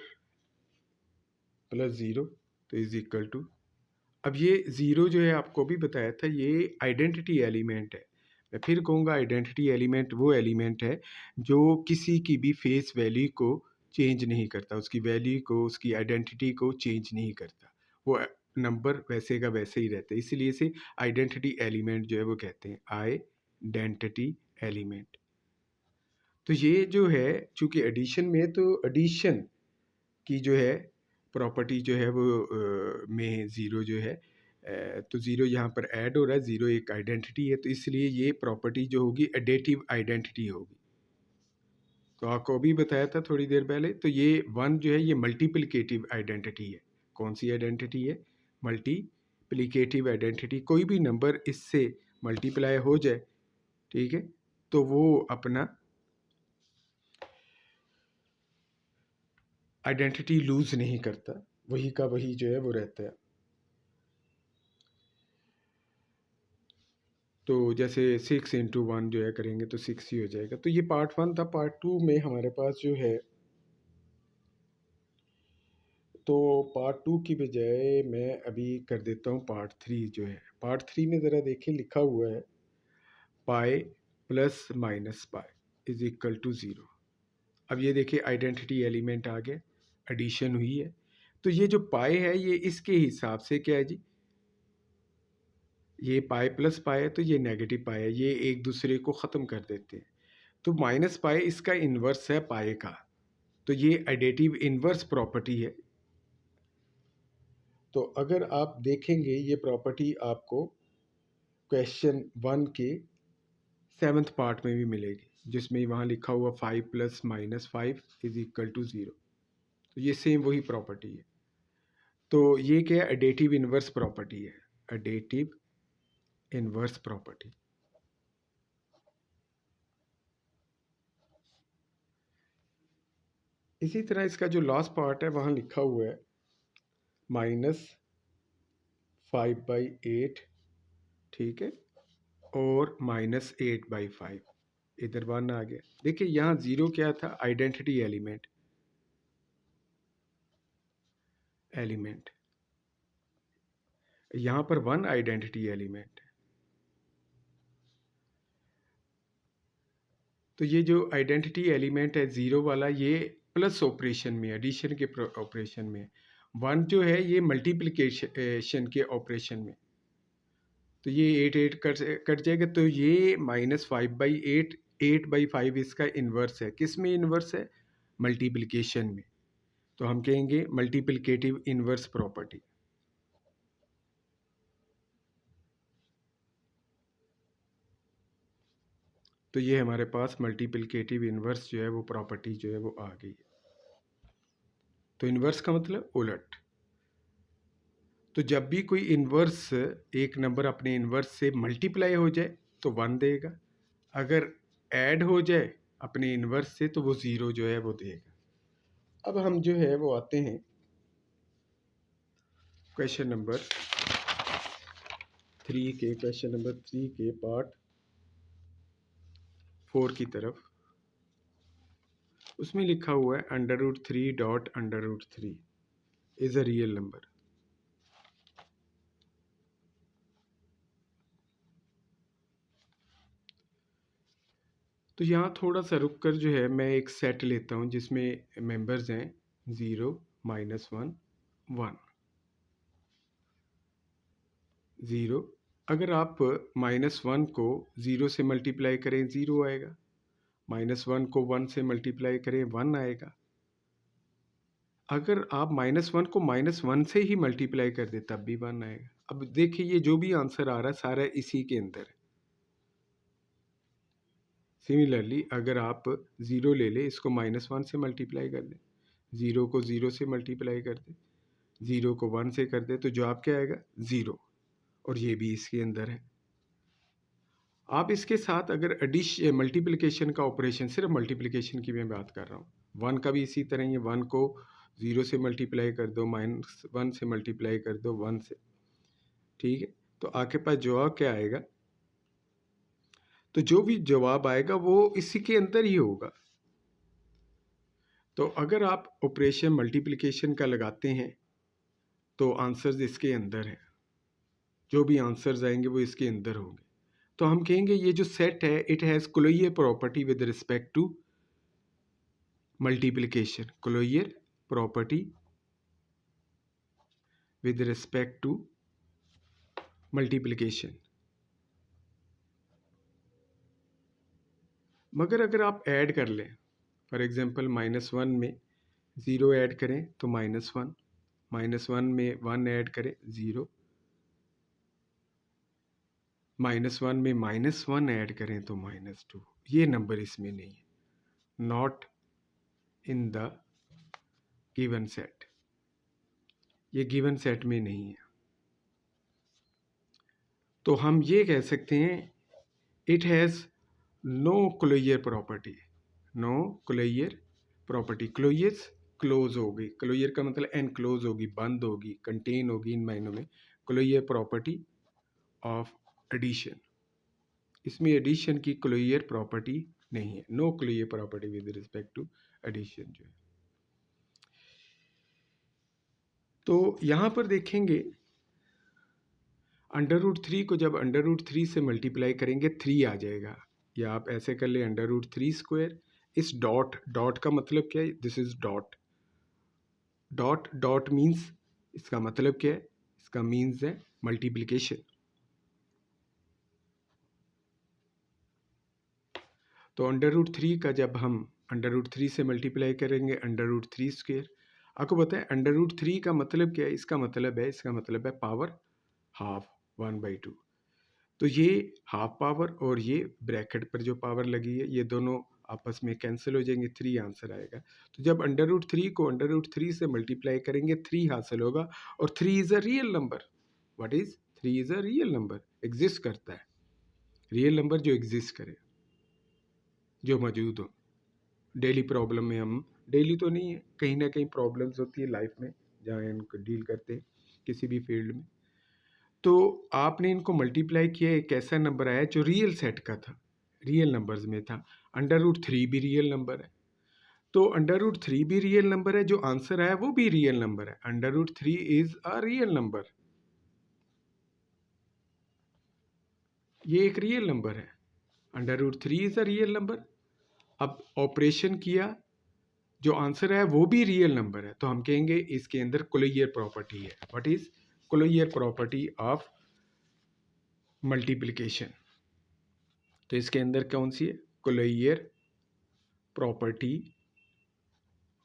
प्लस 0 तो इज इक्वल टू, अब ये ज़ीरो जो है आपको भी बताया था, ये आइडेंटिटी एलिमेंट है। मैं फिर कहूँगा, आइडेंटिटी एलिमेंट वो एलिमेंट है जो किसी की भी फेस वैल्यू को चेंज नहीं करता, उसकी वैल्यू को, उसकी आइडेंटिटी को चेंज नहीं करता। वो नंबर वैसे का वैसे ही रहता है, इसीलिए इसे आइडेंटिटी एलिमेंट जो है वो कहते हैं, आइडेंटिटी एलिमेंट। तो ये जो है, चूँकि एडिशन में है, तो एडिशन की जो है प्रॉपर्टी जो है वो में ज़ीरो जो है, तो ज़ीरो यहाँ पर ऐड हो रहा है, ज़ीरो एक आइडेंटिटी है, तो इसलिए ये प्रॉपर्टी जो होगी एडेटिव आइडेंटिटी होगी। तो आपको अभी बताया था थोड़ी देर पहले, तो ये 1 जो है ये मल्टीप्लिकेटिव आइडेंटिटी है। कौन सी आइडेंटिटी है? Multiplicative identity. कोई भी नंबर इससे मल्टीप्लाई हो जाए, ठीक है, तो वो अपना आइडेंटिटी लूज़ नहीं करता, वही का वही जो है वो रहता है। तो जैसे 6 इंटू 1 जो है करेंगे तो 6 ही हो जाएगा। तो ये पार्ट 1 था। पार्ट 2 में हमारे पास जो है, तो पार्ट 2 की बजाय मैं अभी कर देता हूँ पार्ट 3 जो है। पार्ट 3 में ज़रा देखिए, लिखा हुआ है pi plus minus pi is equal to 0। अब ये देखिए आइडेंटिटी एलिमेंट आ गया, एडिशन हुई है। तो ये जो पाई है ये इसके हिसाब से क्या है जी, ये पाई प्लस पाई है तो ये नेगेटिव पाई है, ये एक दूसरे को ख़त्म कर देते हैं। तो माइनस पाई इसका इन्वर्स है पाई का, तो ये एडिटिव इन्वर्स प्रॉपर्टी है। तो अगर आप देखेंगे ये प्रॉपर्टी आपको क्वेश्चन 1 के 7th पार्ट में भी मिलेगी, जिसमें वहाँ लिखा हुआ 5 plus minus 5 is equal to 0। तो ये सेम वही प्रॉपर्टी है। तो ये क्या है? एडिटिव इन्वर्स प्रॉपर्टी है, एडिटिव इन्वर्स प्रॉपर्टी। इसी तरह इसका जो लास्ट पार्ट है वहाँ लिखा हुआ है -5/8, ठीक है, और -8/5, इधर 1 आ गया। देखिए यहाँ 0 क्या था? आइडेंटिटी एलिमेंट, यहाँ पर 1 आइडेंटिटी एलिमेंट। तो ये जो आइडेंटिटी एलिमेंट है 0 वाला, ये प्लस ऑपरेशन में, एडिशन के ऑपरेशन में। 1 जो है ये मल्टीप्लिकेशन के ऑपरेशन में। तो ये 8 कट जाएगा, तो ये -5/8, 8/5 इसका इन्वर्स है। किस में इन्वर्स है? मल्टीप्लिकेशन में। तो हम कहेंगे मल्टीप्लिकेटिव इन्वर्स प्रॉपर्टी। तो ये हमारे पास मल्टीप्लिकेटिव इन्वर्स जो है वो प्रॉपर्टी जो है वो आ गई है। तो इन्वर्स का मतलब उलट। तो जब भी कोई इन्वर्स, एक नंबर अपने इन्वर्स से मल्टीप्लाई हो जाए तो 1 देगा, अगर ऐड हो जाए अपने इन्वर्स से तो वो 0 जो है वो देगा। अब हम जो है वो आते हैं क्वेश्चन नंबर 3 के पार्ट 4 की तरफ। उसमें लिखा हुआ है √3 इज़ अ रियल नंबर। तो यहाँ थोड़ा सा रुक कर जो है मैं एक सेट लेता हूँ जिसमें मेंबर्स हैं 0, -1, 1, 0। अगर आप -1 को 0 से मल्टीप्लाई करें 0 आएगा, -1 को 1 से मल्टीप्लाई करें 1 आएगा। अगर आप -1 को -1 से ही मल्टीप्लाई कर दे तब भी 1 आएगा। अब देखिए ये जो भी आंसर आ रहा है सारा इसी के अंदर है। सिमिलरली अगर आप 0 ले लें, इसको -1 से मल्टीप्लाई कर दें, 0 को 0 से मल्टीप्लाई कर दें, 0 को 1 से कर दें, तो जवाब क्या आएगा 0, और ये भी इसके अंदर है। आप इसके साथ अगर मल्टीप्लिकेशन का ऑपरेशन, सिर्फ मल्टीप्लिकेशन की मैं बात कर रहा हूँ, 1 का भी इसी तरह ही है, 1 को 0 से मल्टीप्लाई कर दो, -1 से मल्टीप्लाई कर दो 1 से, ठीक है। तो आपके पास जवाब क्या आएगा, तो जो भी जवाब आएगा वो इसी के अंदर ही होगा। तो अगर आप ऑपरेशन मल्टीप्लिकेशन का लगाते हैं तो आंसर्स इसके अंदर है, जो भी आंसर्स आएंगे वो इसके अंदर होंगे। तो हम कहेंगे ये जो सेट है it has closure property with respect to multiplication, closure property with respect to multiplication. मगर अगर आप ऐड कर लें, फॉर एग्जांपल -1 में 0 ऐड करें तो -1, -1 में 1 ऐड करें 0, -1 में -1 ऐड करें तो -2, ये नंबर इसमें नहीं है, not in the given set, ये गिवन सेट में नहीं है। तो हम ये कह सकते हैं it has no closure property, no closure property. Closures close होगी, क्लोजर का मतलब एनक्लोज होगी, बंद होगी, कंटेन होगी, इन मायनों में क्लोजर प्रॉपर्टी ऑफ एडिशन, इसमें एडिशन की क्लोजर प्रॉपर्टी नहीं है, no closure property with respect to addition जो है। तो यहाँ पर देखेंगे √3 को जब √3 से मल्टीप्लाई करेंगे 3 आ जाएगा, या आप ऐसे कर ले √3²। इस डॉट का मतलब क्या है, this is dot, dot means, इसका मतलब क्या है, इसका मीन्स है मल्टीप्लिकेशन। तो √3 का जब हम √3 से मल्टीप्लाई करेंगे √3²। आपको पता है √3 का मतलब क्या है, इसका मतलब है पावर हाफ, 1/2। तो ये हाफ पावर और ये ब्रैकेट पर जो पावर लगी है ये दोनों आपस में कैंसिल हो जाएंगे, 3 आंसर आएगा। तो जब √3 को √3 से मल्टीप्लाई करेंगे 3 हासिल होगा, और 3 is a real number. What is 3 is a real number, exist करता है, रियल नंबर जो एग्जिस्ट करे, जो मौजूद हो। डेली प्रॉब्लम में, हम डेली तो नहीं है, कहीं ना कहीं प्रॉब्लम्स होती है लाइफ में जहाँ इनको डील करते हैं किसी भी फील्ड में। तो आपने इनको मल्टीप्लाई किया, एक ऐसा नंबर आया जो रियल सेट का था, रियल नंबर्स में था। √3 भी रियल नंबर है, तो √3 भी रियल नंबर है, जो आंसर आया वो भी रियल नंबर है। √3 इज अ रियल नंबर, ये एक रियल नंबर है, √3 इज अ रियल नंबर। अब ऑपरेशन किया, जो आंसर है वो भी रियल नंबर है, तो हम कहेंगे इसके अंदर क्लोजर प्रॉपर्टी है। What is closure property of multiplication, तो इसके अंदर कौन सी है, closure property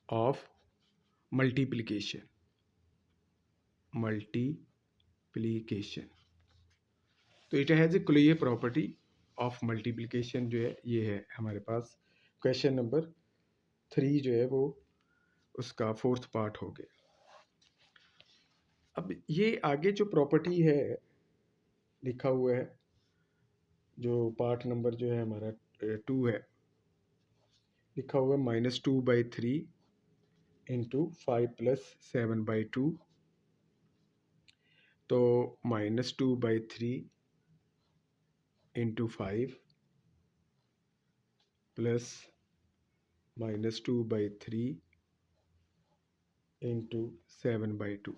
of multiplication, multiplication. तो it has a closure property of multiplication, जो है ये है हमारे पास क्वेश्चन नंबर 3 जो है वो उसका 4th पार्ट हो गया। अब ये आगे जो प्रॉपर्टी है लिखा हुआ है, जो पार्ट नंबर जो है हमारा 2 है, लिखा हुआ है -2/3 × 5 + 7/2, तो -2/3 × 5 प्लस -2/3 × 7/2।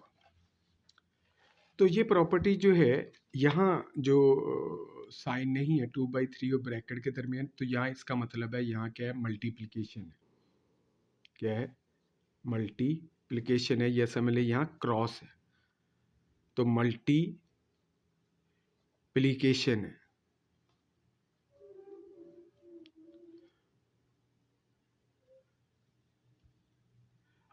तो ये प्रॉपर्टी जो है यहाँ जो साइन नहीं है 2/3 और ब्रैकेट के दरमियान, तो यहाँ इसका मतलब है यहाँ क्या है, मल्टीप्लिकेशन है। क्या है, मल्टीप्लिकेशन है, या समझ लें यहाँ क्रॉस है, तो मल्टीप्लिकेशन है।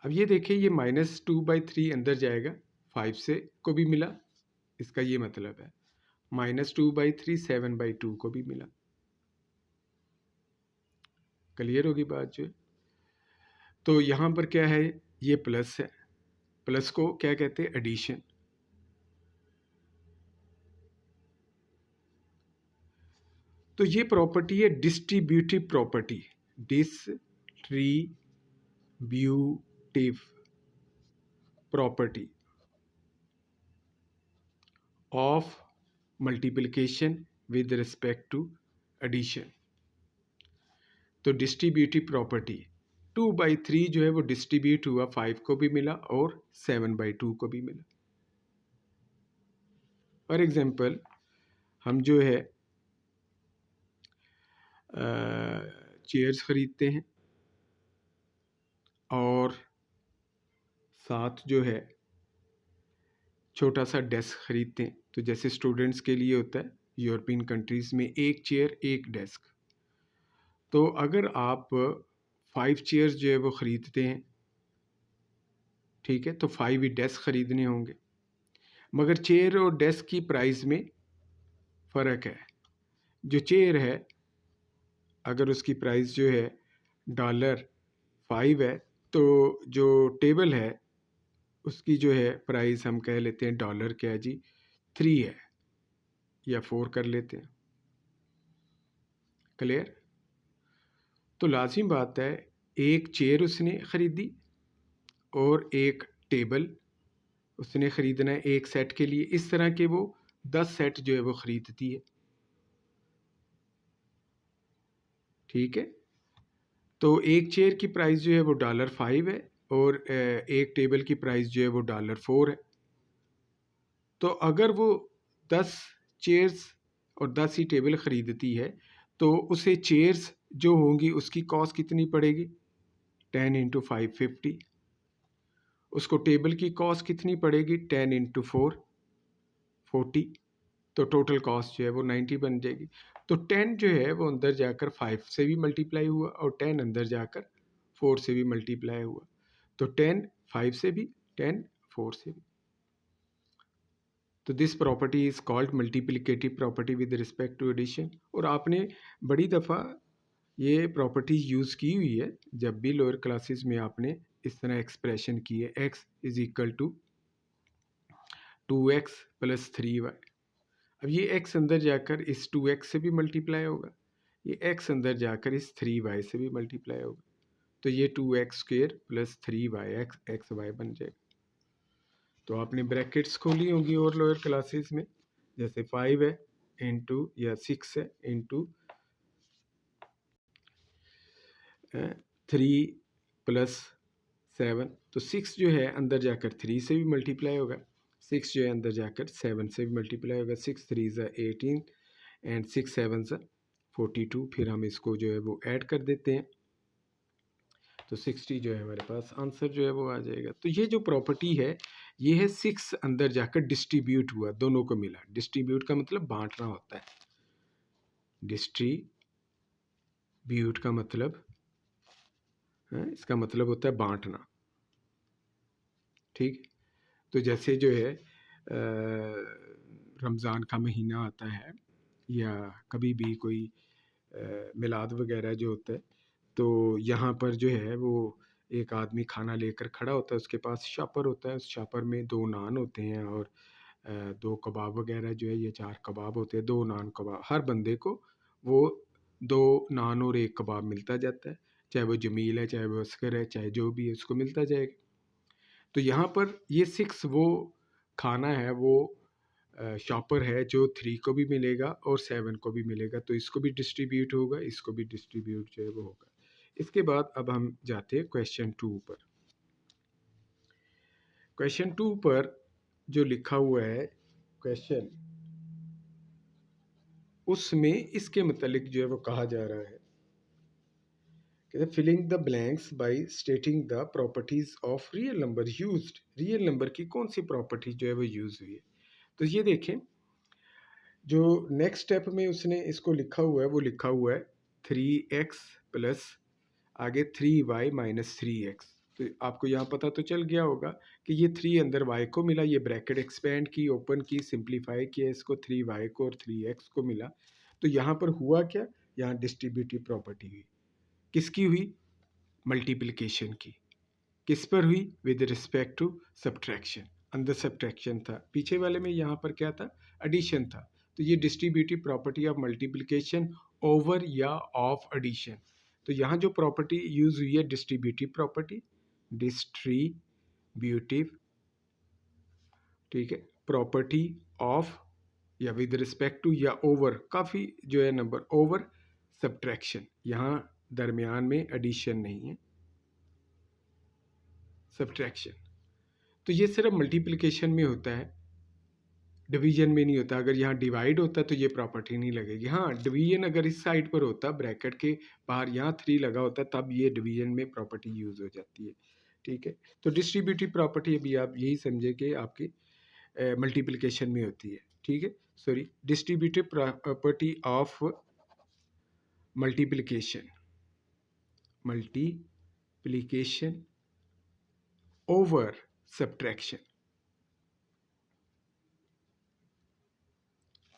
अब ये देखिए, ये -2/3 अंदर जाएगा, 5 से को भी मिला, इसका ये मतलब है -2/3 7/2 को भी मिला। क्लियर होगी बात जो है। तो यहाँ पर क्या है, ये प्लस है, प्लस को क्या कहते हैं, एडिशन। तो ये प्रॉपर्टी है distributive property, distributive property of multiplication with respect to addition. तो डिस्ट्रीब्यूटिव प्रॉपर्टी 2/3 जो है वो डिस्ट्रीब्यूट हुआ, 5 को भी मिला और 7/2 को भी मिला। फॉर एग्जाम्पल, हम जो है चेयर्स खरीदते हैं और साथ जो है छोटा सा डेस्क खरीदते हैं। तो जैसे स्टूडेंट्स के लिए होता है यूरोपियन कंट्रीज़ में, एक चेयर एक डेस्क। तो अगर आप 5 चेयर्स जो है वो ख़रीदते हैं, ठीक है, तो 5 ही डेस्क ख़रीदने होंगे, मगर चेयर और डेस्क की प्राइस में फ़र्क है। जो चेयर है, अगर उसकी प्राइस जो है $5 है, तो जो टेबल है उसकी जो है प्राइस हम कह लेते हैं डॉलर क्या जी 3 है, या 4 कर लेते हैं। क्लियर? तो लाजिम बात है, एक चेयर उसने ख़रीदी और एक टेबल उसने ख़रीदना है एक सेट के लिए। इस तरह के वो 10 सेट जो है वो ख़रीदती है, ठीक है। तो एक चेयर की प्राइस जो है वो $5 है और एक टेबल की प्राइस जो है वो $4 है। तो अगर वो 10 चेयर्स और 10 ही टेबल ख़रीदती है, तो उसे चेयर्स जो होंगी उसकी कॉस्ट कितनी पड़ेगी, 10 × 5 50। उसको टेबल की कॉस्ट कितनी पड़ेगी, 10 × 4 40। तो टोटल कॉस्ट जो है वो 90 बन जाएगी। तो 10 जो है वो अंदर जाकर 5 से भी मल्टीप्लाई हुआ और 10 अंदर जाकर 4 से भी मल्टीप्लाई हुआ। तो 10 5 से भी, 10 4 से भी। तो this property is called multiplicative property with respect to addition. और आपने बड़ी दफ़ा ये प्रॉपर्टी यूज़ की हुई है, जब भी लोअर क्लासेस में आपने इस तरह एक्सप्रेशन की है, x = 2x + 3y। अब ये x अंदर जाकर इस 2x से भी मल्टीप्लाई होगा, ये x अंदर जाकर इस 3y से भी मल्टीप्लाई होगा, तो ये 2x² + 3y xy बन जाएगा। तो आपने ब्रैकेट्स खोली होंगी और लोअर क्लासेस में, जैसे 5 है इंटू या 6 है इंटू 3 + 7। तो 6 जो है अंदर जाकर 3 से भी मल्टीप्लाई होगा, 6 जो है अंदर जाकर 7 से भी मल्टीप्लाई होगा। 6 3 = 18 एंड 6 7 = 42। फिर हम इसको जो है वो ऐड कर देते हैं, तो 60 जो है हमारे पास आंसर जो है वो आ जाएगा। तो ये जो प्रॉपर्टी है, ये है 6 अंदर जाकर डिस्ट्रीब्यूट हुआ, दोनों को मिला। डिस्ट्रीब्यूट का मतलब बांटना होता है, डिस्ट्रीब्यूट का मतलब है, इसका मतलब होता है बांटना, ठीक। तो जैसे जो है रमज़ान का महीना आता है या कभी भी कोई मिलाद वगैरह जो होता है, तो यहाँ पर जो है वो एक आदमी खाना लेकर खड़ा होता है, उसके पास शापर होता है, उस शापर में 2 नान होते हैं और 2 कबाब वगैरह जो है, ये 4 कबाब होते हैं, 2 नान कबाब। हर बंदे को वो 2 नान और 1 कबाब मिलता जाता है, चाहे वो जमील है, चाहे वो अस्कर है, चाहे जो भी है, उसको मिलता जाएगा। तो यहाँ पर ये 6 वो खाना है, वो शॉपर है जो 3 को भी मिलेगा और 7 को भी मिलेगा, तो इसको भी डिस्ट्रीब्यूट होगा, इसको भी डिस्ट्रीब्यूट जो है वो होगा। इसके बाद अब हम जाते हैं क्वेश्चन 2 पर। क्वेश्चन 2 पर जो लिखा हुआ है, क्वेश्चन उसमें इसके मतलब जो है वो कहा जा रहा है, कहते filling the blanks by stating the properties of real number used. Real number की कौन सी प्रॉपर्टी जो है वो यूज हुई है। तो ये देखें, जो नेक्स्ट स्टेप में उसने इसको लिखा हुआ है वो लिखा हुआ है 3x प्लस आगे 3y माइनस 3x। तो आपको यहाँ पता तो चल गया होगा कि ये 3 अंदर y को मिला, ये ब्रैकेट एक्सपेंड की, ओपन की, सिंप्लीफाई किया, इसको 3y को और 3x को मिला। तो यहाँ पर हुआ क्या, यहाँ डिस्ट्रीब्यूटिव प्रॉपर्टी हुई। किसकी हुई, मल्टीप्लिकेशन की। किस पर हुई, विद रिस्पेक्ट टू सब्ट्रैक्शन। अंदर सब्ट्रैक्शन था, पीछे वाले में यहाँ पर क्या था, एडिशन था। तो ये distributive property of multiplication over या ऑफ एडिशन। तो यहाँ जो प्रॉपर्टी यूज हुई है डिस्ट्रीब्यूटिव प्रॉपर्टी, डिस्ट्रीब्यूटिव, ठीक है, प्रॉपर्टी ऑफ या विद रिस्पेक्ट टू या ओवर, काफ़ी जो है नंबर, ओवर सब्ट्रैक्शन। यहाँ दरमियान में एडिशन नहीं है, सब्ट्रैक्शन। तो ये सिर्फ मल्टीप्लिकेशन में होता है, डिवीजन में नहीं होता। अगर यहाँ डिवाइड होता तो ये प्रॉपर्टी नहीं लगेगी। हाँ, डिवीजन अगर इस साइड पर होता, ब्रैकेट के बाहर यहाँ 3 लगा होता, तब ये डिवीजन में प्रॉपर्टी यूज हो जाती है। ठीक है, तो डिस्ट्रीब्यूटिव प्रॉपर्टी अभी आप यही समझे कि आपकी मल्टीप्लिकेशन में होती है। ठीक है, sorry, distributive property of multiplication, multiplication over subtraction.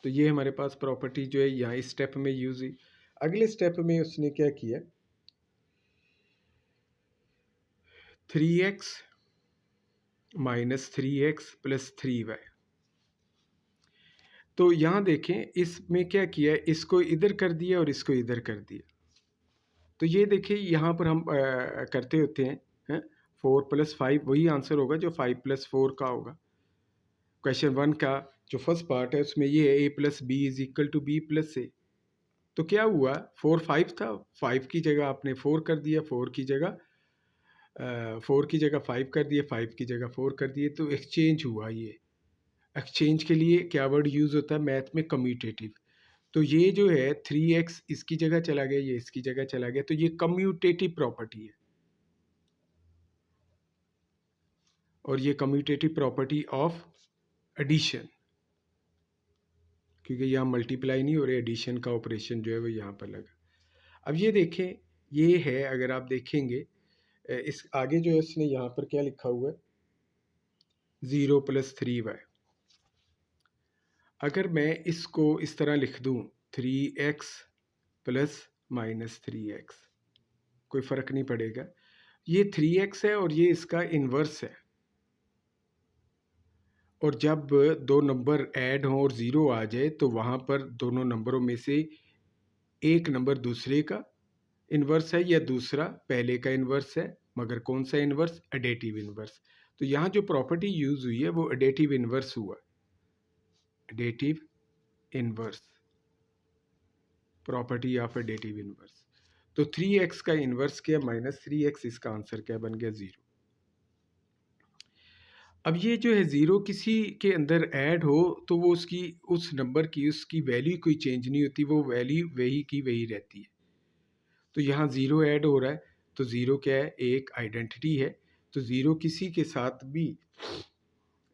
तो ये हमारे पास प्रॉपर्टी जो है यहाँ इस स्टेप में यूज हुई। अगले स्टेप में उसने क्या किया, 3x minus 3x plus 3y। तो यहाँ देखें इसमें क्या किया, इसको इधर कर दिया और इसको इधर कर दिया। तो ये देखिए यहाँ पर हम करते होते हैं 4 + 5 वही आंसर होगा जो 5 + 4 का होगा। क्वेश्चन 1 का जो फर्स्ट पार्ट है उसमें ये है a + b = b + a। तो क्या हुआ, 4 5 था, 5 की जगह आपने 4 कर दिया, 4 की जगह 5 कर दिए, 5 की जगह 4 कर दिए। तो एक्सचेंज हुआ। ये एक्सचेंज के लिए क्या वर्ड यूज़ होता है मैथ में, कम्यूटेटिव। तो ये जो है 3x इसकी जगह चला गया, ये इसकी जगह चला गया, तो ये कम्यूटेटिव प्रॉपर्टी है। और ये कम्यूटेटिव प्रॉपर्टी ऑफ एडिशन, क्योंकि यहाँ मल्टीप्लाई नहीं हो रही, एडिशन का ऑपरेशन जो है वो यहाँ पर लगा। अब ये देखें, ये है, अगर आप देखेंगे इस आगे जो है इसने यहाँ पर क्या लिखा हुआ है, 0 + 3y। अगर मैं इसको इस तरह लिख दूँ 3x प्लस माइनस 3x, कोई फ़र्क नहीं पड़ेगा। ये 3x है और ये इसका इन्वर्स है। और जब दो नंबर ऐड हों और ज़ीरो आ जाए तो वहाँ पर दोनों नंबरों में से एक नंबर दूसरे का इन्वर्स है या दूसरा पहले का इन्वर्स है, मगर कौन सा इन्वर्स, एडेटिव इन्वर्स। तो यहाँ जो प्रॉपर्टी यूज़ हुई है वो एडेटिव इन्वर्स हुआ, additive inverse, property of additive inverse. तो 3x का इन्वर्स क्या, -3x, इसका आंसर क्या बन गया, 0। अब ये जो है 0 किसी के अंदर ऐड हो तो वो उसकी उस नंबर की उसकी वैल्यू कोई चेंज नहीं होती, वो वैल्यू वही की वही रहती है। तो यहाँ 0 ऐड हो रहा है तो 0 क्या है, एक आइडेंटिटी है। तो 0 किसी के साथ भी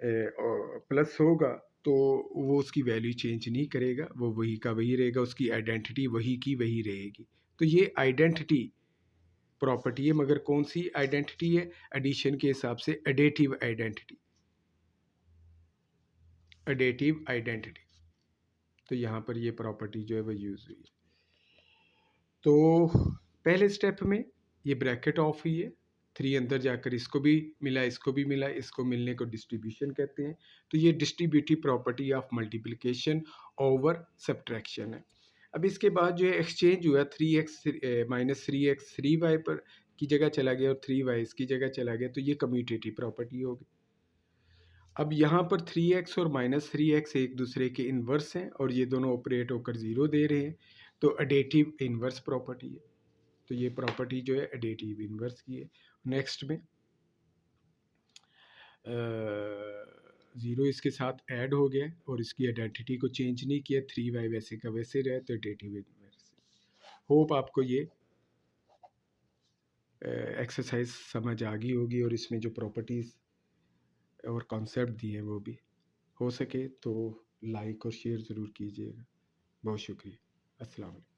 प्लस होगा तो वो उसकी वैल्यू चेंज नहीं करेगा, वो वही का वही रहेगा, उसकी आइडेंटिटी वही की वही रहेगी। तो ये आइडेंटिटी प्रॉपर्टी है, मगर कौन सी आइडेंटिटी है, एडिशन के हिसाब से एडेटिव आइडेंटिटी, एडेटिव आइडेंटिटी। तो यहाँ पर ये प्रॉपर्टी जो है वो यूज़ हुई। तो पहले स्टेप में ये ब्रैकेट ऑफ हुई है, 3 अंदर जाकर इसको भी मिला, इसको भी मिला, इसको मिलने को डिस्ट्रीब्यूशन कहते हैं। तो ये distributive property of multiplication over subtraction है। अब इसके बाद जो है एक्सचेंज हुआ, 3x माइनस 3x 3y पर की जगह चला गया और 3y इसकी जगह चला गया, तो ये कम्यूटेटिव प्रॉपर्टी होगी। अब यहाँ पर 3x और -3x एक दूसरे के इन्वर्स हैं और ये दोनों ऑपरेट होकर 0 दे रहे हैं, तो एडेटिव इन्वर्स प्रॉपर्टी है। तो ये प्रॉपर्टी जो है एडेटिव इन्वर्स की है। नेक्स्ट में ज़ीरो इसके साथ ऐड हो गया और इसकी आइडेंटिटी को चेंज नहीं किया, 3y वैसे का वैसे रहे, तो डेटिव वैसे। होप आपको ये एक्सरसाइज समझ आ गई होगी और इसमें जो प्रॉपर्टीज़ और कॉन्सेप्ट दिए हैं वो भी। हो सके तो लाइक और शेयर ज़रूर कीजिएगा। बहुत शुक्रिया। अस्सलाम वालेकुम।